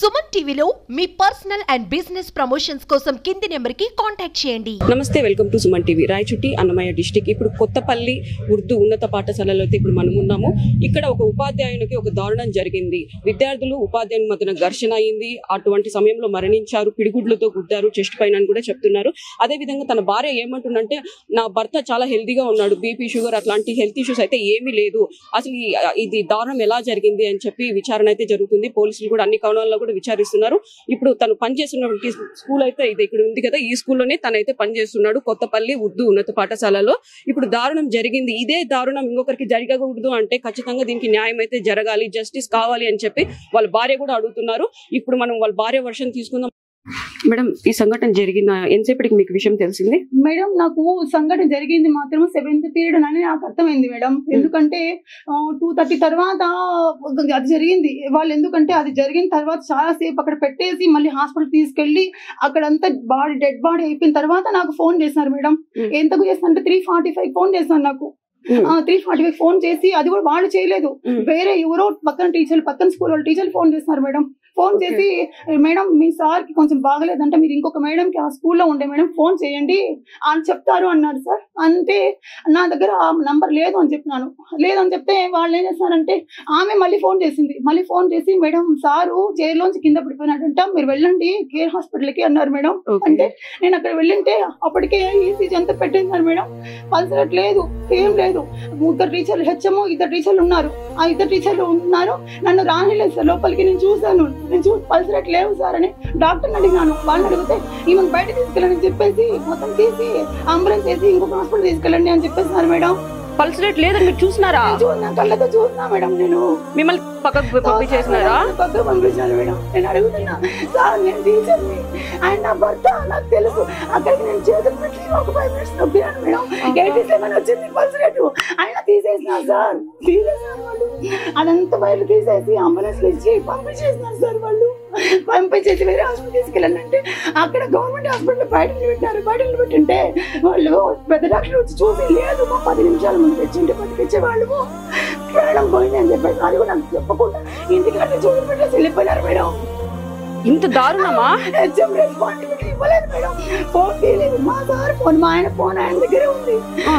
సుమన్ టీవీలో మీ personal and business promotions కోసం కింది నెంబర్కి కాంటాక్ట్ చేయండి. నమస్తే, welcome to Suman TV. Rayachoti Annamayya district ఇప్పుడు కొత్తపల్లి ఉర్దూ ఉన్నత పాఠశాలలో అయితే ఇప్పుడు మనం ఉన్నాము. ఇక్కడ ఒక ఉపాధ్యాయునికి ఒక దారుణం జరిగింది. విద్యార్థులు ఉపాధ్యాయుని మధ్యన ఘర్షణ అయింది. అటువంటి సమయంలో మరణించారు. పిడిగుడ్లతో గుద్దారు చెస్ట్ పైన అని కూడా చెప్తున్నారు. అదే విధంగా తన భార్య ఏమంటుందంటే, నా భర్త చాలా హెల్తీగా ఉన్నాడు, బీపీ షుగర్ అట్లాంటి హెల్త్ ఇష్యూస్ అయితే ఏమీ లేదు, అసలు ఇది దారుణం ఎలా జరిగింది అని చెప్పి విచారణ అయితే జరుగుతుంది. పోలీసులు కూడా అన్ని కోణాల్లో కూడా విచారిస్తున్నారు. ఇప్పుడు తను పనిచేస్తున్నటువంటి స్కూల్ అయితే ఇది ఇక్కడ ఉంది కదా, ఈ స్కూల్లోనే తనైతే పనిచేస్తున్నాడు, కొత్తపల్లి ఉర్దూ ఉన్నత పాఠశాలలో. ఇప్పుడు దారుణం జరిగింది. ఇదే దారుణం ఇంకొకరికి జరగకూడదు అంటే ఖచ్చితంగా దీనికి న్యాయం అయితే జరగాలి, జస్టిస్ కావాలి అని చెప్పి వాళ్ళ భార్య కూడా అడుగుతున్నారు. ఇప్పుడు మనం వాళ్ళ భార్య వర్షన్ తీసుకుందాం. మేడం, ఈ సంఘటన జరిగిన ఎంతసేపటికి మీకు విషయం తెలిసింది? మేడం, నాకు సంఘటన జరిగింది మాత్రం 7th పీరియడ్ అని నాకు అర్థమైంది మేడం. ఎందుకంటే 2:30 తర్వాత అది జరిగింది. వాళ్ళు ఎందుకంటే అది జరిగిన తర్వాత చాలా సేపు అక్కడ పెట్టేసి మళ్ళీ హాస్పిటల్ తీసుకెళ్లి అక్కడంతా డెడ్ బాడీ అయిపోయిన తర్వాత నాకు ఫోన్ చేసినారు మేడం. ఎంతకు చేస్తారంటే 3:45 ఫోన్ చేస్తాను నాకు. 3:45 ఫోన్ చేసి, అది కూడా వాళ్ళు చేయలేదు, వేరే ఎవరో పక్కన టీచర్లు, పక్కన స్కూల్ వాళ్ళు టీచర్లు ఫోన్ చేస్తున్నారు మేడం. ఫోన్ చేసి, మేడం మీ సార్ కి కొంచెం బాగలేదంటే మీరు ఇంకొక మేడం కి ఆ స్కూల్లో ఉండే మేడం ఫోన్ చేయండి అని చెప్తారు అన్నారు సార్. అంటే నా దగ్గర ఆ నంబర్ లేదు అని చెప్పినాను. లేదని చెప్తే వాళ్ళు ఏం చేస్తున్నారంటే, ఆమె మళ్ళీ ఫోన్ చేసింది. మళ్ళీ ఫోన్ చేసి, మేడం సారు చైర్లోంచి కింద పడిపోయినాడంట, మీరు వెళ్ళండి కేర్ హాస్పిటల్కి అన్నారు మేడం. అంటే నేను అక్కడ వెళ్ళింటే అప్పటికే ఈసీజీ అంతా పెట్టేసినారు మేడం. పల్సరేట్ లేదు, ఏం లేదు. 3 టీచర్లు, హెచ్ఎం 2 టీచర్లు ఉన్నారు. ఆ 2 టీచర్లు ఉన్నారు. నన్ను రానిలేదు సార్ లోపలికి. నేను చూసాను, పల్సరేట్ లేవు సార్ అని డాక్టర్ని అడిగినాను. వాళ్ళని అడిగితే ఈమెను బయట తీసుకెళ్ళని చెప్పేసి మొత్తం తీసి అంబులెన్స్ వేసి ఇంకొక హాస్పిటల్ తీసుకెళ్ళండి అని చెప్పేసినారు మేడం. పల్సరేట్ లేదని మీరు చూసినారా? కళ్ళతో చూసినా మేడం. నేను మిమ్మల్ని పక్కకు పంపించేసినారా? పక్కకు పంపించాను మేడం. నేను అడుగుతున్నా, సార్ నేను టీచర్ని, ఆయన నా భర్త, నాకు తెలుసు. అక్కడికి నేను చేతులు పెట్టి ఒక 5 minutes నొప్పినాను మేడం. 87 వచ్చింది పల్సరేట్. ఆయన తీసేసినారు సార్, తీసేసినారు వాళ్ళు. అదంతా బయట తీసేసి అంబులెన్స్ ఇచ్చి పంపించేసినారు సార్ వాళ్ళు. పంపించేసి వేరే హాస్పిటల్ తీసుకెళ్ళండి అంటే అక్కడ గవర్నమెంట్ హాస్పిటల్ బయట నిలబెట్టారు. బయట నిలబెట్టింటే వాళ్ళు పెద్ద డాక్టర్ వచ్చి చూసి, లేదు మా 10 నిమిషాల ముందు తెచ్చింటే బతికిచ్చేవాళ్ళు, ప్రాణం పోయింది అని చెప్పేసి అది కూడా నాకు చెప్పకుండా ఇంటికంటే చూసి పెట్టేసి వెళ్ళిపోయినారు మేడం. ఇంత దారుణమా? హెచ్ఎం రెస్పాన్సిబిలిటీ ఇవ్వలేదు మేడం. ఫోన్ తీయలేదు. మా సార్ ఫోన్, మా ఆయన ఫోన్ ఆయన దగ్గరే ఉంది.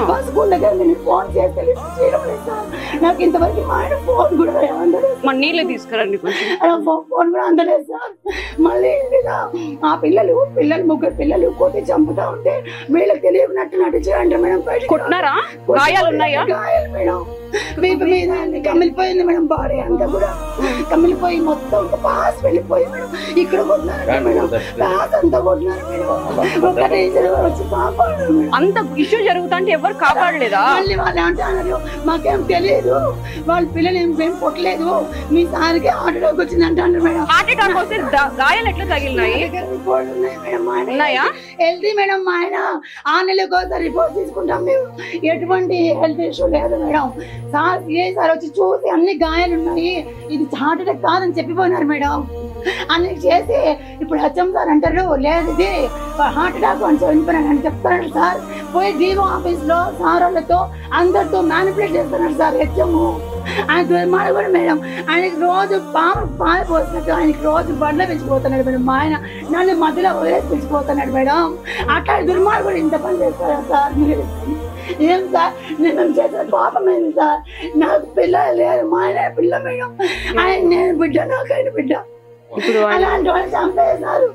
మా స్కూల్ దగ్గర నేను ఫోన్ చేస్తే చేయడం లేదు సార్. నాకు ఇంతవరకు మా ఆయన ఫోన్ కూడా అందలేదు. మా నీళ్ళే తీసుకురండి కొంచెం. ఫోన్ కూడా అందలేదు సార్. మళ్ళీ ఆ పిల్లలు 3 పిల్లలు కొట్టి చంపుతా ఉంటే వీళ్ళకి తెలియనట్టు నటించారంట మేడం. కొట్టినారా? గాయాలు ఉన్నాయా? గాయాలు మేడం. వీపు మీద కమిలిపోయింది మేడం. బాడీ అంతా కూడా కమిలిపోయి మొత్తం పాస్ వెళ్ళిపోయి మేడం. ఇక్కడ కొట్టినారు మేడం. పాస్ అంతా కొట్టినారు మేడం. ఒక టీచర్ వచ్చి కాపాడారు మేడం. అంత ఇష్యూ జరుగుతా అంటే ఎవరు కాపాడలేదా? మళ్ళీ వాళ్ళు అంటున్నారు, మాకేం తెలియదు, వాళ్ళ పిల్లలు ఏం కొట్టలేదు, మీ సార్కి హార్ట్ అటాక్ వచ్చింది అంటారు మేడం. హార్ట్ అటాక్ వస్తే గాయాలు ఎట్లా తగిలినాయి? ఉన్నాయా? Healthy madam. మా ఆయన 6 నెలలకు ఒకసారి రిపోర్ట్ తీసుకుంటాం మేము. ఎటువంటి హెల్త్ ఇష్యూ లేదు మేడం. సార్ సార్ వచ్చి చూసి అన్ని గాయాలు ఉన్నాయి, ఇది హార్ట్ అటాక్ కాదని చెప్పిపోయినారు మేడం. అన్ని చేసి ఇప్పుడు హెచ్ఎం సార్ అంటారు, లేదు ఇది హార్ట్ అటాక్ అని చనిపోయినాడు చెప్తున్నాడు సార్. పోయి డిఓ ఆఫీస్ లో సార్ వాళ్ళతో అందరితో మ్యానిపులేట్ చేస్తున్నారు సార్ హెచ్ఎం. ఆయన దుర్మార్గుడు కూడా మేడం. ఆయనకి రోజు పాలు పోసినట్టు ఆయనకి రోజు బండ్లో పెంచిపోతున్నాడు మేడం. మా ఆయన నన్ను మధ్యలో వదిలేసి పెంచిపోతున్నాడు మేడం. అట్లాంటి దుర్మార్గుడు ఇంత పని చేస్తారా సార్? మీరు ఏం సార్, నేను చేసిన పాపం ఏంది సార్? నాకు పిల్లలు లేరు, మా ఆయన పిల్ల మేడం. ఆయన నేను బిడ్డ, నాకు ఆయన బిడ్డ. అలాంటి వాళ్ళు చంపేశారు.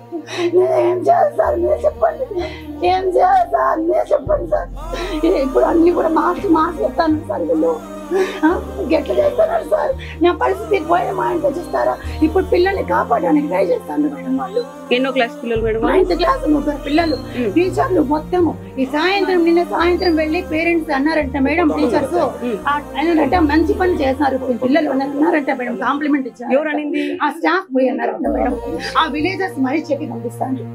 నేను ఏం చేయాలి సార్? మీరు చెప్పండి, ఏం చేయాలి సార్? మీరు చెప్పండి సార్. ఇప్పుడు అన్ని కూడా మార్చి చెప్తాను సార్. వీళ్ళు ఎట్లా చేస్తున్నారు సార్? నా పరిస్థితి పోయిన మా ఆయన తెచ్చిస్తారా? ఇప్పుడు పిల్లల్ని కాపాడడానికి ట్రై చేస్తాను మేడం. వాళ్ళు ఎన్నో క్లాస్ పిల్లలు మేడం? 9th క్లాస్ 3 పిల్లలు. టీచర్లు మొత్తము ఈ నిన్న సాయంత్రం వెళ్ళి పేరెంట్స్ అన్నారంట మేడం, టీచర్స్ అన్నారంట మంచి పని చేస్తున్నారు పిల్లలు అన్నారంట మేడం. కాంప్లిమెంట్ ఇచ్చారు. ఎవరు అనింది? ఆ స్టాఫ్ పోయి అన్నారంట మేడం. ఆ విలేజర్స్ మరీ చెప్పి పంపిస్తాను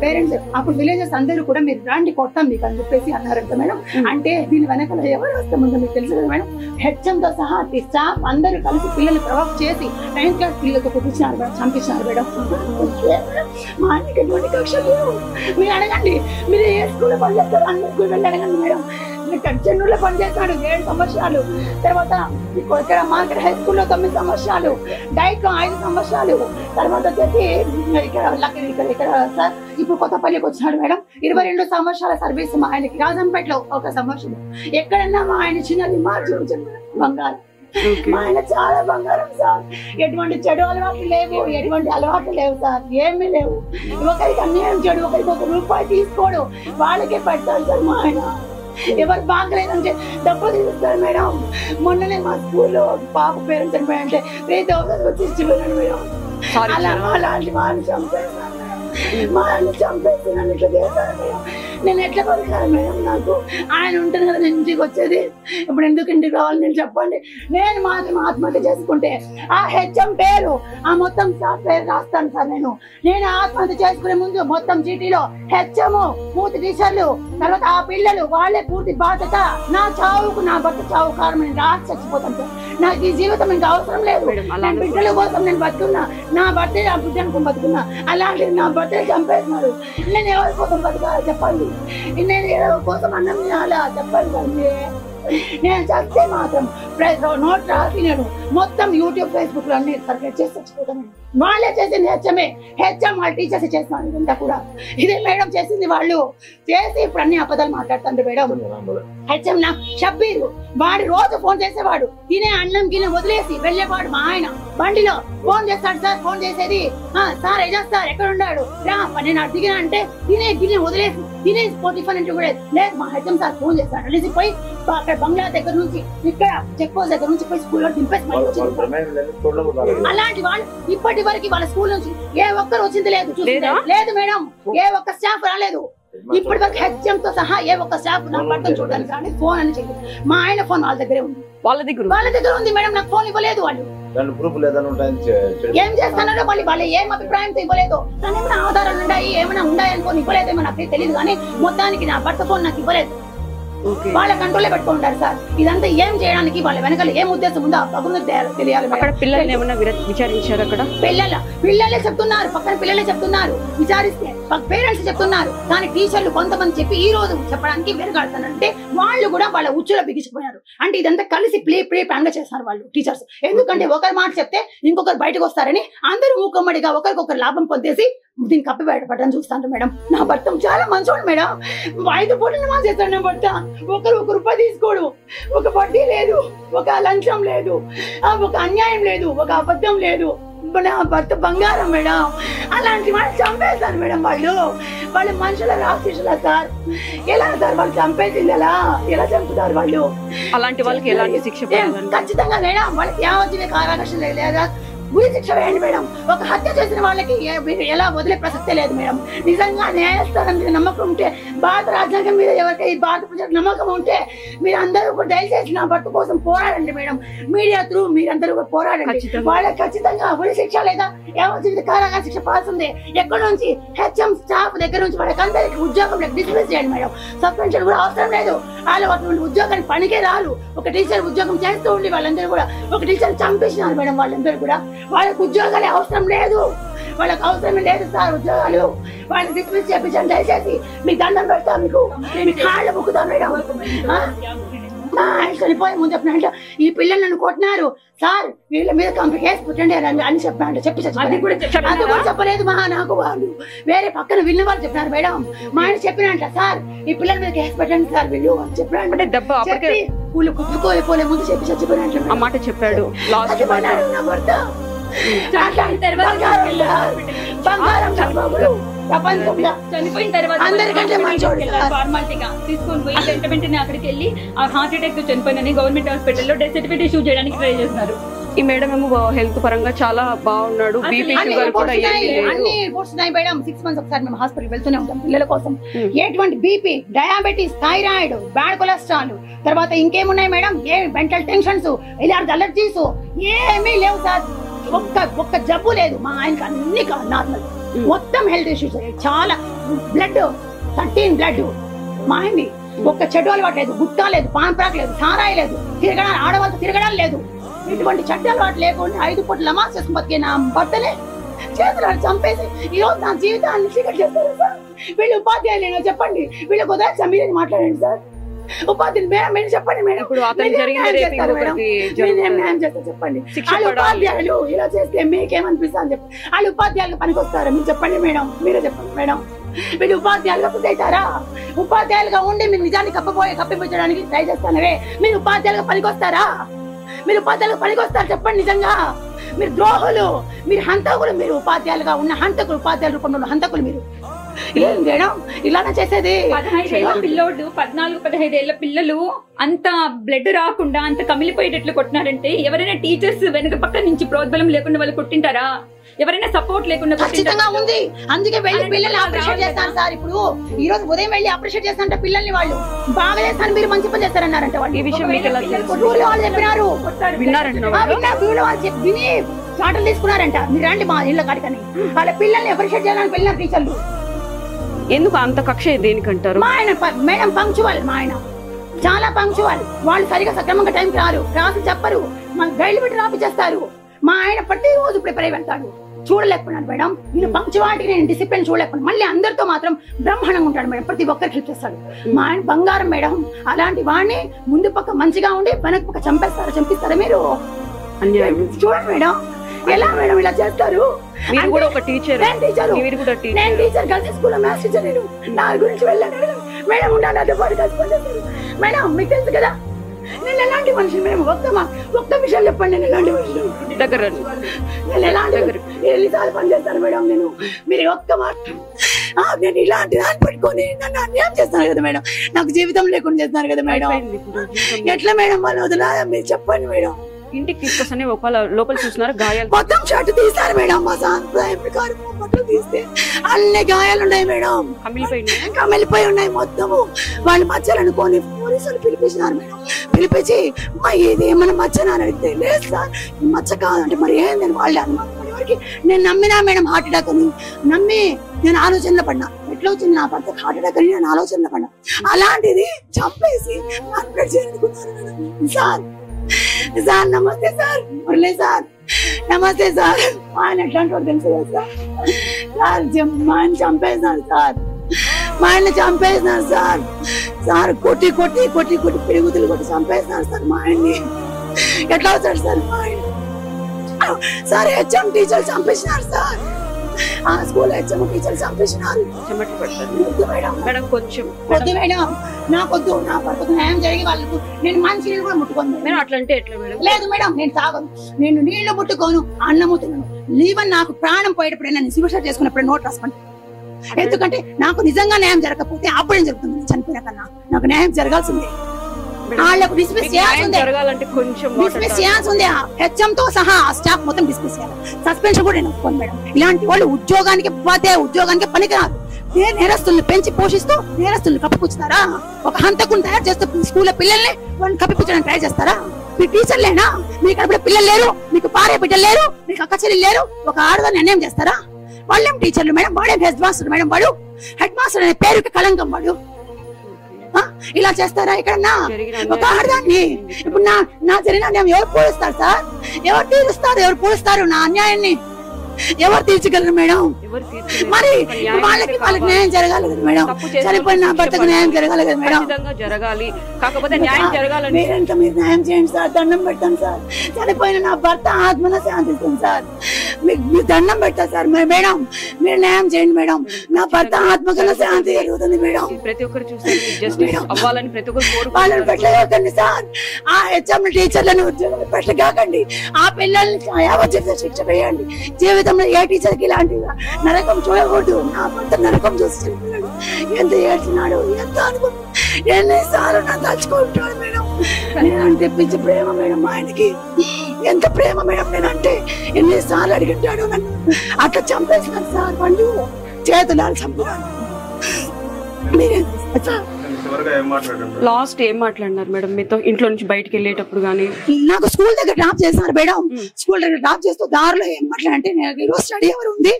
పేరెంట్స్. అప్పుడు విలేజర్స్ అందరూ కూడా మీరు రాండి కొడతాం మీకు అని చెప్పేసి అన్నారంట మేడం. అంటే దీని వెనకాల ఎవరు వస్తామందో మీకు తెలుసు కదా మేడం. హెచ్ఎంతో సహా స్టాఫ్ అందరూ కలిసి పిల్లలు ప్రొవోక్ చేసి 9th క్లాస్ పిల్లలతో కొట్టించినారు మేడం, చంపించినారు మేడం. మా ఆయనకి ఎటువంటి కక్షలు లేవు. మీరు అడగండి, మీరు ఏ స్కూల్లో పనిచేస్తారు అన్ని స్కూల్ వెళ్ళి అడగండి మేడం. చెన్నూరులో పనిచేస్తాడు 7 సంవత్సరాలు. తర్వాత ఇక్కడ మార్కెట్ హై స్కూల్లో 9 సంవత్సరాలు, డైట్ లో 5 సంవత్సరాలు. తర్వాత వచ్చేసి ఇక్కడ సార్ ఇప్పుడు కొత్తపల్లికి వచ్చినాడు మేడం. 22 సంవత్సరాల సర్వీస్ మా ఆయనకి. రాజంపేటలో 1 సంవత్సరం. ఎక్కడన్నా మా ఆయన చిన్నది మార్చి బంగారం. మా ఆయన చాలా బంగారం సార్. ఎటువంటి చెడు అలవాట్లు లేవు, ఎటువంటి అలవాట్లు లేవు సార్, ఏమీ లేవు. ఒకరికి అన్యాయం చెడు, ఒకరికి 1 రూపాయి తీసుకోడు, వాళ్ళకే పెడతాడు సార్ మా ఆయన. ఎవరు బాగలేదంటే డబ్బులు తీస్తారు మేడం. మొన్ననే మా స్కూల్లో పాప పేరెంట్స్ చనిపోయాయంటే 3000 వచ్చి ఇచ్చిపోయాను మేడం. అలాంటి వాళ్ళని చంపేస్తాను మేడం. మా ఆయన చంపేసి నన్ను ఇట్లా చేస్తాను మేడం. నేను ఎట్లా బతకాలి మేడం? నాకు ఆయన ఉంటుంది కదా నేను ఇంటికి వచ్చేది. ఇప్పుడు ఎందుకు ఇంటికి రావాలి నేను చెప్పండి. నేను మాత్రం ఆత్మహత్య చేసుకుంటే ఆ హెచ్ఎం పేరు, ఆ మొత్తం సార్ పేరు రాస్తాను సార్. నేను ఆత్మహత్య చేసుకునే ముందు మొత్తం చీటీలో హెచ్ఎం, పూర్తి టీచర్లు, తర్వాత ఆ పిల్లలు వాళ్ళే పూర్తి బాధ్యత. నా చావుకు నా భర్త చావు కారణం నేను రాసి చచ్చిపోతాను సార్. నాకు ఈ జీవితం ఇంకా అవసరం లేదు. నేను బిడ్డల కోసం నేను బతుకున్నా, నా భర్త నా బిడ్డను బతుకున్నా. అలాంటిది నా భర్తని చంపేస్తున్నారు. నేను ఎవరి కోసం బతకాలి చెప్పండి? నేను ఎవరి కోసం అన్నం తినాలా చెప్పండి? నేను చస్తే మాత్రం నోట్ రాసి నేను మొత్తం యూట్యూబ్ ఫేస్బుక్ లో అన్ని సర్క్యులేట్ చేసి చచ్చిపోతాను. వాళ్ళే చేసింది హెచ్ఎం వాళ్ళ టీచర్స్ చేస్తున్నాను. ఇదంతా కూడా ఇదే మేడం చేసింది. వాళ్ళు చేసి ఇప్పుడు అన్ని అబద్ధాలు మాట్లాడుతుండ్రు మేడం. హెచ్ఎం నా షబ్బీరు వాడు రోజు ఫోన్ చేసేవాడు. తినే అన్నం గిన్నె వదిలేసి వెళ్ళేవాడు. మా ఆయన బండిలో ఫోన్ చేస్తాడు సార్. ఫోన్ చేసేది సార్ ఎజాజ్ సార్ ఎక్కడ ఉన్నాడు రా, నేను దిగినా అంటే తినే గిన్నె వదిలేసి తినే టిఫిన్ అంటే కూడా లేదు. మా హెచ్ఎం సార్ ఫోన్ చేస్తాడు. అనేసి పోయి అక్కడ బంగ్లా దగ్గర నుంచి ఇక్కడ చెక్ పోస్ట్ దగ్గర నుంచి పోయి స్కూల్లో దింపేసి అలాంటి వాళ్ళు ఇప్పటి వరకు వాళ్ళ స్కూల్ నుంచి ఏ ఒక్కరు వచ్చింది లేదు. లేదు మేడం, ఏ ఒక్క స్టాఫ్ రాలేదు ఇప్పటి వరకు. హెచ్ఎం తో సహా ఏ ఒక్క స్టాఫ్ నా భర్తను చూడడానికి కానీ ఫోన్ అని చెప్పి మా ఆయన ఫోన్ వాళ్ళ దగ్గరే ఉంది. వాళ్ళ దగ్గర ఉంది మేడం. నాకు ఫోన్ ఇవ్వలేదు వాళ్ళు. ఏం చేస్తున్నారో మళ్ళీ వాళ్ళు ఏం అభిప్రాయంతో ఇవ్వలేదు. కానీ ఏమైనా ఆధారాలు ఏమైనా ఉన్నాయనుకోని ఇవ్వలేదేమో నాకు తెలియదు. కానీ మొత్తానికి నా భర్త ఫోన్ నాకు ఇవ్వలేదు. వాళ్ళ కంట్రోల్ పెట్టుకుంటారు సార్. ఇదంతా ఏం చేయడానికి వాళ్ళ వెనకాల ఏం ఉద్దేశం ఉందో తెలియాలి. పిల్లల్ని ఏమన్నా విచారించారు? అక్కడ పిల్లలే చెప్తున్నారు, పక్కన పిల్లలే చెప్తున్నారు. విచారిస్తే పేరెంట్స్ చెప్తున్నారు. కానీ టీచర్లు కొంతమంది చెప్పి ఈ రోజు చెప్పడానికి వెనకాడుతానంటే వాళ్ళు కూడా వాళ్ళ ఉచ్చులో బిగించిపోయారు. అంటే ఇదంతా కలిసి ప్లే ప్లాన్ గా చేస్తారు వాళ్ళు టీచర్స్. ఎందుకంటే ఒకరి మాట చెప్తే ఇంకొకరు బయటకు వస్తారని అందరూ మూకమ్మడిగా ఒకరికొకరు లాభం పొందేసి దీన్ని కప్పి బయటపడని చూస్తాను మేడం. నా భర్త చాలా మంచోడు మేడం. 5 పూటలు నమాజ్ చేస్తాడు నా భర్త. 1 రూపాయి తీసుకోడు, ఒక వడ్డీ లేదు, ఒక లంచం లేదు, ఒక అన్యాయం లేదు, ఒక అబద్ధం లేదు. నా భర్త బంగారం మేడం. అలాంటి వాళ్ళు చంపేస్తారు మేడం. వాళ్ళు మనుషుల రాక్షసులా సార్. ఎలా సార్ వాళ్ళు చంపేసింది? ఎలా చంపుతారు వాళ్ళు? అలాంటి వాళ్ళకి ఎలాంటి శిక్ష? ఖచ్చితంగా మేడం వాళ్ళకి యావజ్జీవ కారాగారం లేదా గురి శిక్ష వేయండి మేడం. ఒక హత్య చేసిన వాళ్ళకి ఎలా వదిలే ప్రసక్తే లేదు మేడం. నిజంగా న్యాయస్థానం మీద నమ్మకం ఉంటే, భారత రాజ్యాంగం మీద ఎవరికి భారత ప్రజలకు నమ్మకం ఉంటే మీరు అందరూ దయచేసి నా భర్త కోసం పోరాడండి మేడం. మీడియా త్రూ మీరందరూ పోరాడండి. వాళ్ళకి ఖచ్చితంగా గురి శిక్ష లేదా యావజ్జీవిత కారాగార శిక్ష పాల్సిందే. ఎక్కడి నుంచి హెచ్ఎం స్టాఫ్ దగ్గర నుంచి వాళ్ళకి అందరికి ఉద్యోగం డిస్మిస్ చేయండి మేడం. సస్పెన్షన్ కూడా అవసరం లేదు. వాళ్ళు అటువంటి ఉద్యోగానికి పనికే రారు. ఒక టీచర్ ఉద్యోగం చేస్తూ ఉండి వాళ్ళందరూ కూడా ఒక టీచర్ చంపేసినారు మేడం. వాళ్ళందరూ కూడా వాళ్ళకి ఉద్యోగాలు అవసరం లేదు. వాళ్ళకి అవసరమే లేదు సార్ ఉద్యోగాలు. వాళ్ళని డిస్మిస్ చేయించండి దయచేసి. మీకు దండం పెడతా, మీకు కాళ్ళు ముక్కుతాం మేడం. చనిపోయే ముందు చెప్పినంట ఈ పిల్లలు నన్ను కొట్టినారు సార్, వీళ్ళ మీద కేసు పెట్టండి అని చెప్పాను. అది కూడా చెప్పలేదు నాకు. వాళ్ళు వేరే పక్కన విన్న వాళ్ళు చెప్పినారు మేడం. మా ఆయన చెప్పినంట సార్ ఈ పిల్లల మీద కేసు పెట్టండి సార్ వీళ్ళు అని చెప్పాడు. వీళ్ళు కుట్టుకోలేపోలే ముందు చెప్పి చచ్చిపోయినట్లు ఆ మాట చెప్పాడు. నా భర్త చనిపోయిన తర్వాత ఫార్మాలిటీగా తీసుకొని పోయి వెంటనే అక్కడికి వెళ్ళి ఆ హార్ట్ అటాక్ తో చనిపోయినని గవర్నమెంట్ హాస్పిటల్లో డెత్ సర్టిఫికేట్ ఇష్యూ చేయడానికి ట్రై చేస్తున్నారు. ఈ మేడం ఏమో హెల్త్ పరంగా చాలా బాగున్నాడు. బీపీ షుగర్ కూడా అన్ని రిపోర్ట్స్ ఉన్నాయి మేడం. 6 months ఒకసారి మేము హాస్పిటల్ వెళ్తూనే ఉంటాం పిల్లల కోసం. ఎటువంటి BP, diabetes, thyroid, bad cholesterol, తర్వాత ఇంకేమున్నాయి మేడం? ఏ మెంటల్ టెన్షన్స్, ఇలాంటి అలర్జీస్ ఏమీ లేవు సార్. ఒక్క జబ్బు లేదు. మా ఆయనకి అన్ని నార్మల్. మొత్తం హెల్త్ ఇష్యూస్. చాలా బ్లడ్ 13 బ్లడ్ మా ఆయన్ని. ఒక్క చెడు అలవాటు లేదు, గుట్టా లేదు, పాన్ప్రాక్ లేదు, సారాయి లేదు, తిరగడాలు ఆడవాళ్ళతో తిరగడాలు లేదు. ఇటువంటి చెడ్డ అలవాటు లేకుండా 5 పూటలు నమాజ్ చేసుకుని బతికే నా భర్తనే చేతులు చంపేసి ఈరోజు నా జీవితాన్ని చీకటి చేస్తారు సార్. వీళ్ళు ఉపాధ్యాయులేనా చెప్పండి? వీళ్ళకి ఉదయం మీరే మాట్లాడండి సార్. ఉపాధ్యాయులు మేడం మీరు చెప్పండి మేడం. ఇప్పుడు అతను జరిగింది రేపు ఇంకొకరికి చెప్పండి. వాళ్ళు ఉపాధ్యాయులు ఇలా చేస్తే మీకేమనిపిస్తుంది చెప్పండి. వాళ్ళు ఉపాధ్యాయులు పనికొస్తారా మీరు చెప్పండి మేడం. మీరే చెప్పండి మేడం. మీరు ఉపాధ్యాయులుగా పుట్టవుతారా? ఉపాధ్యాయులుగా ఉండి మీరు నిజాన్ని కప్పిపుచ్చడానికి ట్రై చేస్తానవే మీరు ఉపాధ్యాయులుగా పనికొస్తారా? మీరు ఉపాధ్యాయులుగా పనికొస్తారు చెప్పండి. నిజంగా మీరు ద్రోహులు, మీరు హంతకులు. మీరు ఉపాధ్యాయులుగా ఉన్న హంతకులు, ఉపాధ్యాయుల రూపంలో హంతకులు. మీరు ఏం చేయడం ఇలానే చేసేది. 15 ఏళ్ల పిల్లోడు 14-15 ఏళ్ల పిల్లలు అంత బ్లడ్ రాకుండా అంత కమిలిపోయేటట్లు కొట్టినారంటే ఎవరైనా టీచర్స్ వెనక పక్క నుంచి ప్రోద్బలం లేకుండా వాళ్ళు కొట్టింటారా? ఎవరైనా సపోర్ట్ లేకుండా ఖచ్చితంగా ఉంది. అందుకే వెళ్ళి పిల్లల్ని అప్రిషియేట్ చేస్తాను సార్. ఇప్పుడు ఈ రోజు ఉదయం వెళ్ళి అప్రిషియేట్ చేస్తానంట పిల్లల్ని. వాళ్ళు బాగా చేస్తాను, మీరు మంచి పని చేస్తారన్నారంట. వాళ్ళు ఈ విషయం ఊళ్ళో వాళ్ళు చెప్పినారు, విని చాటలు తీసుకున్నారంట. మీరు రండి మా ఇళ్ళ కాడికని. వాళ్ళ పిల్లల్ని అప్రిషియేట్ చేయాలని వెళ్ళిన టీచర్లు. ఎందుకు అంత కక్ష దేనికంటారు? మా ఆయన మేడం పంక్చువల్, మా ఆయన చాలా పంక్చువల్. వాళ్ళు సరిగా సక్రమంగా టైంకి రారు, రాసి చెప్పరు, గైడ్లు పెట్టి రాపిచేస్తారు. మా ఆయన ప్రతి రోజు ప్రిపేర్ అయి వెళ్తాడు. చూడలేకపోయినాడు మేడం. నేను పంక్చువాలిటీ, నేను డిసిప్లిన్ చూడలేకపోయినా. మళ్ళీ అందరితో మాత్రం బ్రహ్మాండంగా ఉంటాడు మేడం. ప్రతి ఒక్కరికి హెల్ప్ చేస్తాడు. మా ఆయన బంగారం మేడం. అలాంటి వాడిని ముందు పక్క మంచిగా ఉండి వెనక పక్క చంపిస్తారా మీరు? చూడండి మేడం ఎలా మేడం ఇలా చేస్తారు. మీరు కూడా ఒక టీచర్. నేను టీచర్ కలిసి స్కూల్లో మ్యాథ్స్ టీచర్. నేను నా గురించి వెళ్ళాను మేడం. ఉండాలి మేడం. మీకు తెలుసు కదా నేను ఎలాంటి మనిషిని మేడం. ఒక్క విషయం చెప్పండి. నేను ఎలాంటి మనిషిని దగ్గర నేను ఎలాంటి ఎన్నిసార్లు పని చేస్తాను మేడం. మీరు ఒక్క మాట నేను ఇలాంటి దాన్ని పెట్టుకొని నన్ను అన్యాయం చేస్తాను కదా మేడం. నాకు జీవితం లేకుండా చేస్తున్నారు కదా మేడం. ఎట్లా మేడం వాళ్ళు వదిలా? మీరు చెప్పండి మేడం. ఇంటికి తీసుకొస్తానే లోపల చూస్తున్నారు గాయాలు. మొత్తం షర్ట్ తీస్తారు మేడం. మా సాంప్రదాయం ప్రకారం బట్టలు తీస్తే అన్ని గాయాలు ఉన్నాయి మేడం. కమిలిపోయి ఉన్నాయి మొత్తము. వాళ్ళు మచ్చలు అనుకోని పోలీసులు పిలిపించినారు మేడం. పిలిపించి ఇది ఏమన్నా మచ్చనా అని అడిగితే లేదు సార్ మచ్చ కాదంటే మరి ఏందని వాళ్ళు అన్నమాట. నేను నమ్మినా మేడం హార్ట్ అటాక్ అని. నమ్మి నేను ఆలోచనలో పడినా. ఎట్లా వచ్చింది నా భర్తకు హార్ట్ అటాక్ అని నేను ఆలోచనలో పడినా. అలాంటిది చంపేసి సార్ సార్ నమస్తే సార్ మురళి సార్ నమస్తే సార్. ఆయన ఎట్లాంటి వాడు తెలుసు కదా సార్. మా ఆయన చంపేసినారు సార్. మా ఆయన చంపేసినారు సార్. సార్ కొట్టి పిరుగుతులు కొట్టి చంపేసినారు సార్ మా ఆయన్ని. ఎట్లా వచ్చాడు సార్ మా ఆయన? సార్ హెచ్ఎం టీచర్ చంపేసినారు సార్. ఆ స్కూల్ హెచ్ఎం టీచర్ చంపేసినారు. వద్దు మేడం నాకొద్దు. నా భర్తకు న్యాయం జరిగి వాళ్ళకు నేను మంచి నీళ్ళు కూడా ముట్టుకోను. అట్లా అంటే ఎట్లా మేడం? లేదు మేడం నేను తాగను. నేను నీళ్లు ముట్టుకోను, అన్నము తినను. లీవన్ నాకు ప్రాణం పోయేటప్పుడు నేను సివిషర్ చేసుకున్నప్పుడు నోట్ రాసుకోండి. ఎందుకంటే నాకు నిజంగా న్యాయం జరగకపోతే అప్పుడేం జరుగుతుంది? చనిపోయిన కన్నా నాకు న్యాయం జరగాల్సిందే. వాళ్ళకు డిస్మిస్ చేయాల్సిందే. హెచ్ఎం తో సహా ఆ స్టాఫ్ మొత్తం డిస్మిస్ చేయాలి. సస్పెన్షన్ కూడా నేను ఒప్పుకోను మేడం. ఇలాంటి వాళ్ళు ఉద్యోగానికి పనికిరాదు. నేరస్తుల్ని పెంచి పోషిస్తూ నేరస్తుల్ని కప్పిపుచ్చుతారా? ఒక హంతకుని తయారు చేస్తూ స్కూల్లో పిల్లల్ని వాళ్ళని కప్పిపుచ్చడానికి ట్రై చేస్తారా? మీ టీచర్లేనా? మీకు అక్కడ పిల్లలు లేరు, మీకు భార్య బిడ్డలు లేరు, మీకు అక్క చెల్లి లేరు. ఒక ఆడదాన్ని అన్యాయం చేస్తారా? వాళ్ళేం టీచర్లు మేడం, వాడేం హెడ్ మాస్టర్ మేడం. వాడు హెడ్ మాస్టర్ అనే పేరుకి కళంకం. వాడు ఇలా చేస్తారా ఎక్కడన్నా? ఒక ఆడదాన్ని ఇప్పుడు నా జరిగిన అన్యాయం ఎవరు పూడుస్తారు సార్? ఎవరు తీరుస్తారు? ఎవరు పూడుస్తారు నా అన్యాయాన్ని? ఎవరు తీర్చగలరు మేడం? మరి వాళ్ళకి న్యాయం జరగాలి కదా మేడం. చనిపోయిన నా భర్తకు న్యాయం జరగాలి కదా మేడం. జరగాలి. కాకపోతే న్యాయం జరగాలని మీరంతా మీరు న్యాయం చేయండి సార్. దండం పెడతాను సార్. చనిపోయిన నా భర్త ఆత్మన శాంతిస్తుంది సార్. మీకు దండం పెడతా సార్. మేడం మీరు న్యాయం చేయండి మేడం. నా భర్త ఆత్మకన్నా శాంతి జరుగుతుంది మేడం. ప్రతి ఒక్కరు చూస్తే జస్టిస్ అవ్వాలని ప్రతి ఒక్కరు వాళ్ళని పెట్టలేకండి సార్. ఆ హెచ్ఎం టీచర్లను ఉద్యోగాలు పెట్టగాకండి. ఆ పిల్లల్ని యావజ్జీవిత శిక్ష వేయండి. జీవితంలో ఏ టీచర్ కి ఇలాంటి నరకం చూడకూడదు. నా భర్త నరకం చూసి చనిపోయాడు. ఎంత ఏడ్చినాడు, ఎంత అనుకున్నాడు, ఎన్నిసార్లు నా తలుచుకుంటాడు మేడం. నేనంటే పిచ్చి ప్రేమ మేడం ఆయనకి. ఎంత ప్రేమ మేడం నేనంటే. ఎన్నిసార్లు అడిగింటాడు నన్ను. అట్లా చంపేసినాడు సార్. వాళ్ళు చేతులాలు చంపుతాను. లాస్ట్ ఏం మాట్లాడినారు మేడం మీతో ఇంట్లో నుంచి బయటకు వెళ్ళేటప్పుడు? గానీ నాకు స్కూల్ దగ్గర డ్రాప్ చేస్తున్నారు మేడం. స్కూల్ దగ్గర డ్రాప్ చేస్తూ దారిలో ఏం మాట్లాడంటే నేను ఈరోజు స్టడీ అవర్ ఉంది,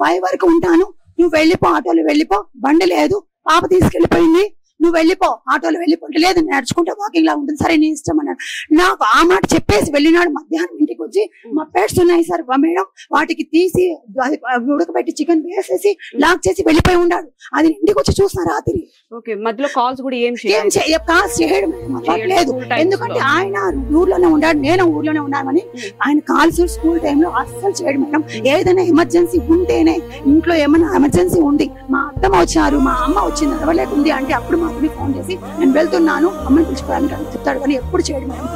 5 వరకు ఉంటాను, నువ్వు వెళ్ళిపో, ఆటోలో వెళ్ళిపో, బండి లేదు, పాప తీసుకెళ్లిపోయింది, నువ్వు వెళ్ళిపో, ఆటోలో వెళ్ళిపో. లేదు నేను నడుచుకుంటే వాకింగ్ లా ఉంటుంది. సరే నీ ఇష్టం అన్నాడు. నాకు ఆ మాట చెప్పేసి వెళ్ళినాడు. మధ్యాహ్నం ఇంటికి వచ్చి మా పెట్స్ ఉన్నాయి సార్ మేడం, వాటికి తీసి ఉడకబెట్టి చికెన్ వేసేసి లాక్ చేసి వెళ్ళిపోయి ఉన్నాడు. అది ఇంటికి వచ్చి చూసిన రాత్రి. మధ్యలో కాల్స్ కూడా ఏం కాల్స్ చేయడం లేదు, ఎందుకంటే ఆయన ఊర్లోనే ఉన్నాడు, నేను ఊర్లోనే ఉన్నామని. ఆయన కాల్స్ స్కూల్ టైంలో అస్సలు చేయడం మేడం. ఏదైనా ఎమర్జెన్సీ ఉంటేనే, ఇంట్లో ఏమైనా ఎమర్జెన్సీ ఉంది, మా అత్తమ్మ వచ్చారు, మా అమ్మ వచ్చింది, నడవలేకుంది అంటే అప్పుడు మాత్రమే ఫోన్ చేసి నేను వెళ్తున్నాను అమ్మని పిలుచుకోవడానికి చెప్తాడు, కానీ ఎప్పుడు చేయడం మేడం.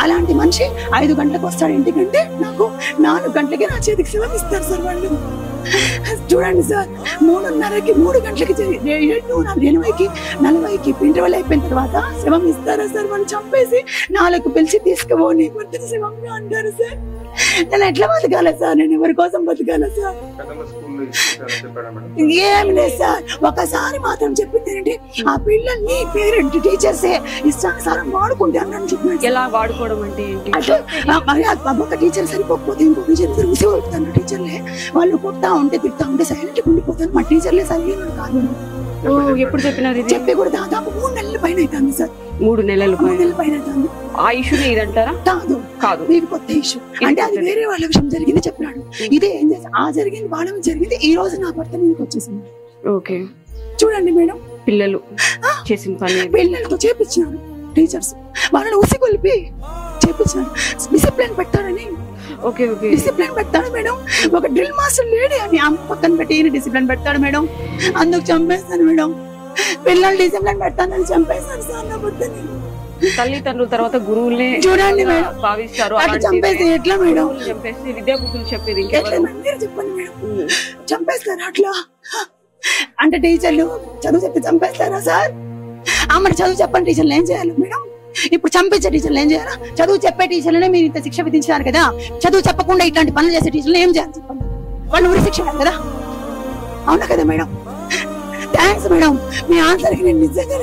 అలాంటి మనిషి 5 గంటలకు వస్తాడు ఇంటికంటే నాకు 4 గంటలకి నా చేతికి సెలవు ఇస్తారు సార్ వాళ్ళు. చూడండి సార్, 3:30కి 3 గంటలకి 8:40కి 40కి ఇంటర్వెల్ అయిపోయిన తర్వాత శవం ఇస్తారా సార్? వాళ్ళు చంపేసి 4కు పిలిచి తీసుకుపోని కొద్దిగా శవంగా అంటారు సార్. నేను ఎట్లా బతకాల సార్? నేను ఎవరి కోసం బతకాల సార్? ఏం లేదు సార్. ఒకసారి మాత్రం చెప్పింది ఏంటంటే, ఆ పిల్లల్ని పేరెంట్ టీచర్సే ఇష్టానుసారం వాడుకుంటే అన్నాను చెప్పిన. ఎలా వాడుకోవడం అంటే ఒక టీచర్ సరిపోకపోతే ఇంకో టీచర్ ఉసి కొడుతాను. టీచర్లే వాళ్ళు కొడతా ఉంటే తిడతా ఉంటే సైలెంట్ ఉండిపోతాను. మా టీచర్లే సరైన కాదు. ఎప్పుడు చెప్పినారు? చెప్పి కూడా దాదాపు 3 నెలల పైన అవుతుంది సార్. 3 నెలల పైన అవుతుంది. ఆ ఇష్యూనే ఇదంటారా? కాదు, మీకు కొత్త ఇష్యూ అంటే అది వేరే వాళ్ళ విషయం జరిగింది చెప్పినాడు. ఇదే ఏం చేసి ఆ జరిగింది వాళ్ళ జరిగింది. ఈ రోజు నా భర్త మీదకి వచ్చేసింది. ఓకే, చూడండి మేడం, పిల్లలు చేసిన పని పిల్లలతో చేపించినాడు. టీచర్స్ వాళ్ళని ఉసి కొలిపి చేపించినాడు. డిసిప్లిన్ పెట్టాడని. డిసిప్లిన్ పెడతాడు మేడం. ఒక డ్రిల్ మాస్టర్ లేడీ అని అమ్మ పక్కన పెట్టి డిసిప్లిన్ పెడతాడు మేడం. అందుకు చంపేస్తాను మేడం. పిల్లలు డిసిప్లిన్ పెడతానని చంపేస్తాను సార్ నా భర్తని. తల్లిదండ్రుల తర్వాత గురువులే చూడండి మేడం భావిస్తారు. అట్లా చంపేస్తే ఎట్లా మేడం? చంపేసి విద్యాబుద్ధులు చెప్పేది మీరు చెప్పండి మేడం. చంపేస్తారు అట్లా అంటే టీచర్లు చదువు చెప్పి చంపేస్తారా సార్? మరి చదువు చెప్పండి టీచర్లు ఏం చేయాలి మేడం? ఇప్పుడు చంపించే టీచర్లు ఏం చేయాలా? చదువు చెప్పే టీచర్లనే మీరు ఇంత శిక్ష విధించారు కదా, చదువు చెప్పకుండా ఇట్లాంటి పనులు చేసే టీచర్లు ఏం చేయాలి చెప్పండి? వాళ్ళు ఉరి శిక్ష కదా, అవునా కదా మేడం? థ్యాంక్స్ మేడం, మీ ఆన్సర్కి నేను నిజంగా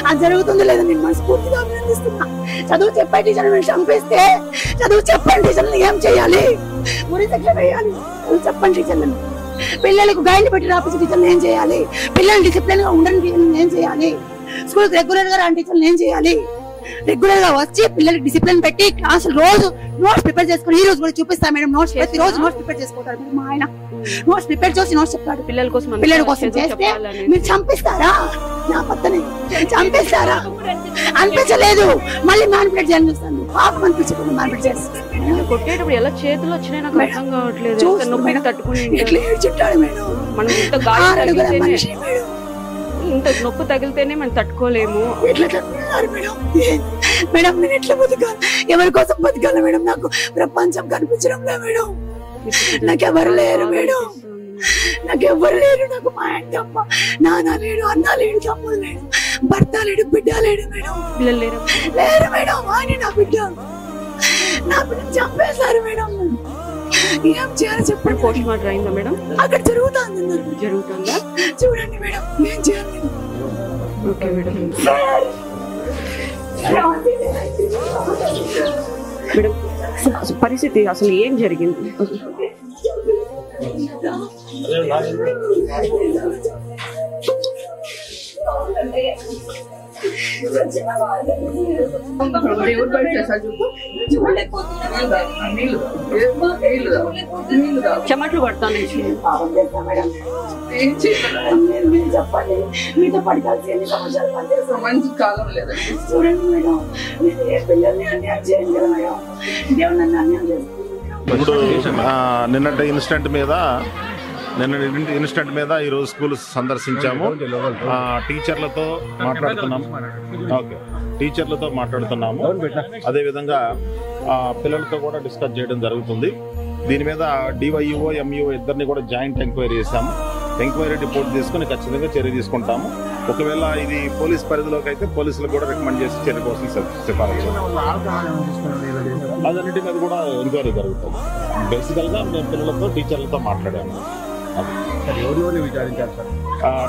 అది జరుగుతుందో లేదో నేను మనస్ఫూర్తిగా అభినందిస్తున్నా. చదువు చెప్పే టీచర్లు మీరు చంపేస్తే చదువు చెప్పండి టీచర్లను ఏం చేయాలి? ఉరి శిక్ష వేయాలి. చదువు చెప్పండి టీచర్లను. పిల్లలకు గైడ్లు పెట్టి రాపించే టీచర్లు ఏం చేయాలి? పిల్లలు డిసిప్లిన్ గా ఉండని టీచర్లు ఏం చేయాలి? స్కూల్ రెగ్యులర్ గా రాని టీచర్లు ఏం చేయాలి? రెగ్యులర్ గా వచ్చి పిల్లలకి డిసిప్లిన్ పెట్టి క్లాసులు రోజు నోట్స్ ప్రిపేర్ చేసుకుని, ఈ రోజు కూడా చూపిస్తా మేడం నోట్స్, ప్రతి రోజు నోట్స్ ప్రిపేర్ చేసుకుంటారు మా ఆయన. నోట్స్ ప్రిపేర్ చేసి నోట్స్ చెప్తాడు పిల్లల కోసం చేస్తే మీరు చంపిస్తారా? నా పక్కనే చంపిస్తారా? అనిపించలేదు, మళ్ళీ మ్యానిపులేట్ చేయాలని చూస్తాను. పాపం అనిపించకుండా మ్యానిపులేట్ చేస్తాను. కొట్టేటప్పుడు ఎలా చేతులు వచ్చినాయి నాకు అర్థం కావట్లేదు. తట్టుకుని ఎట్లా ఏడ్చుంటాడు మేడం. మనం ఇంత నొప్పి తగిలితేనే మనం తట్టుకోలేము. ఎట్లా తట్టుకున్నారు మేడం? మేడం నేను ఎట్లా బతకాలి? ఎవరి కోసం బతకాలి మేడం? నాకు ప్రపంచం కనిపించడం లే మేడం. నాకెవరు లేరు మేడం, నాకెవ్వరు లేరు. నాకు మా ఆయన తప్ప నాన్న లేడు, అన్న లేడు, తమ్ముడు లేడు, భర్త లేడు, బిడ్డ లేడు మేడం. పిల్లలు లేరు మేడం. ఆయన నా బిడ్డ చంపేశారు మేడం. ఏం చేయాలి చెప్పండి? పోస్ట్ మార్టం అయిందా మేడం? అక్కడ జరుగుతుందా? చూడండి మేడం, ఏం చేయాలి? Okay madam. మేడం పరిస్థితి అసలు ఏం జరిగింది? చెమట్లు పడతాను. చెప్పండి, మీతో పడకాల్సి ఎన్ని సంవత్సరాలు పనిచేస్తాం? మంచి కాలం లేదండి. చూడండి మేడం, ఏ పిల్లల్ని అన్యాయం చేయండి కదా మేడం. దేవుడు నన్ను అన్యాయం చేస్తాను. ఇప్పుడు నిన్నటి ఇన్సిడెంట్ మీద ఈరోజు స్కూల్ సందర్శించాము. టీచర్లతో మాట్లాడుతున్నాము. అదేవిధంగా పిల్లలతో కూడా డిస్కస్ చేయడం జరుగుతుంది. దీని మీద డివైఓ ఎంఈఓ ఇద్దరిని కూడా జాయింట్ ఎంక్వైరీ చేశాము. ఎంక్వైరీ రిపోర్ట్ తీసుకుని ఖచ్చితంగా చర్య తీసుకుంటాము. ఒకవేళ ఇది పోలీస్ పరిధిలోకి అయితే పోలీసులకు కూడా రికమెండ్ చేసి చర్య కోసం సిఫారసు. అదన్నిటి మీద కూడా ఎంక్వైరీ జరుగుతుంది. బేసికల్గా మేము పిల్లలతో టీచర్లతో మాట్లాడాము.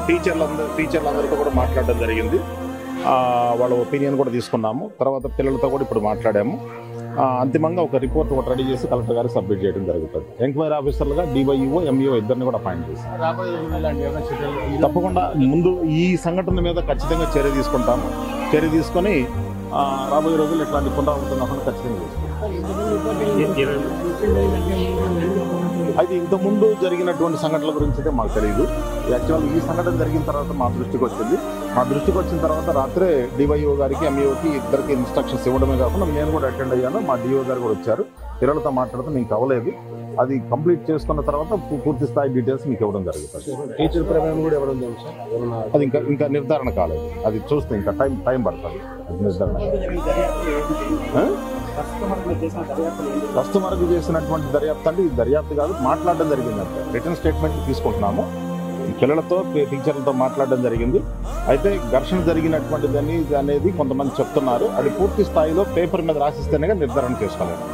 టీచర్లందరితో కూడా మాట్లాడడం జరిగింది. వాళ్ళ ఒపీనియన్ కూడా తీసుకున్నాము. తర్వాత పిల్లలతో కూడా ఇప్పుడు మాట్లాడాము. అంతిమంగా ఒక రిపోర్ట్ ఒకటి రెడీ చేసి కలెక్టర్ గారికి సబ్మిట్ చేయడం జరుగుతుంది. ఎంక్వైరీ ఆఫీసర్లుగా DYO, MEO ఇద్దరిని కూడా అపాయింట్ చేశారు. తప్పకుండా ముందు ఈ సంఘటన మీద ఖచ్చితంగా చర్య తీసుకుంటాము. చర్య తీసుకొని రాబోయే రోజుల్లో ఇట్లాంటి పునరావృతం కాకుండా ఖచ్చితంగా చేసుకుంటాం. అయితే ఇంతకుముందు జరిగినటువంటి సంఘటనల గురించి అయితే మాకు తెలియదు. యాక్చువల్ ఈ సంఘటన జరిగిన తర్వాత మా దృష్టికి వచ్చింది. మా దృష్టికి వచ్చిన తర్వాత రాత్రే DYO గారికి, MEOకి ఇద్దరికి ఇన్స్ట్రక్షన్స్ ఇవ్వడమే కాకుండా నేను కూడా అటెండ్ అయ్యాను. మా DO గారు కూడా వచ్చారు. పిల్లలతో మాట్లాడితే మీకు అవ్వలేదు. అది కంప్లీట్ చేసుకున్న తర్వాత పూర్తి స్థాయి డీటెయిల్స్ మీకు ఇవ్వడం జరుగుతుంది. టీచర్ ప్రమేయం కూడా ఎవరు అది ఇంకా నిర్ధారణ కాలేదు. అది చూస్తే ఇంకా టైం పడుతుంది. అది నిర్ధారణ కస్టమర్కి చేసినటువంటి దర్యాప్తు అంటే ఇది దర్యాప్తు కాదు, మాట్లాడడం జరిగిందంటే రిటర్న్ స్టేట్మెంట్ తీసుకుంటున్నాము. పిల్లలతో టీచర్లతో మాట్లాడడం జరిగింది. అయితే ఘర్షణ జరిగినటువంటిది అనేది కొంతమంది చెప్తున్నారు. అది పూర్తి స్థాయిలో పేపర్ మీద రాసిస్తేనే నిర్ధారణ చేసుకోలేదు.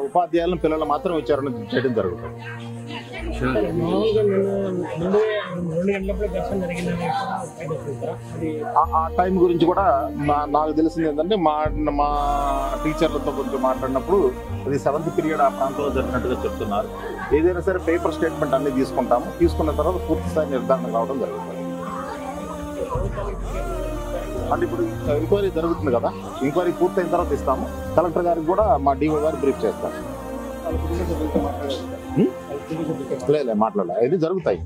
ఉపాధ్యాయులను పిల్లలు మాత్రం విచారణ చేయడం జరుగుతుంది. ఆ టైం గురించి కూడా నాకు తెలిసింది ఏంటంటే మా టీచర్లతో కొంచెం మాట్లాడినప్పుడు అది 7th పీరియడ్ ఆ ప్రాంతంలో జరిగినట్టుగా చెప్తున్నారు. ఏదైనా సరే పేపర్ స్టేట్మెంట్ అన్ని తీసుకుంటాము. తీసుకున్న తర్వాత పూర్తి స్థాయి నిర్ధారణ కావడం జరుగుతుంది. అంటే ఇప్పుడు ఎంక్వైరీ జరుగుతుంది కదా, ఎంక్వైరీ పూర్తయిన తర్వాత ఇస్తాము. కలెక్టర్ గారికి కూడా మా DO గారు బ్రీఫ్ చేస్తారు. లేదు మాట్లాడాలి, ఇది జరుగుతాయి.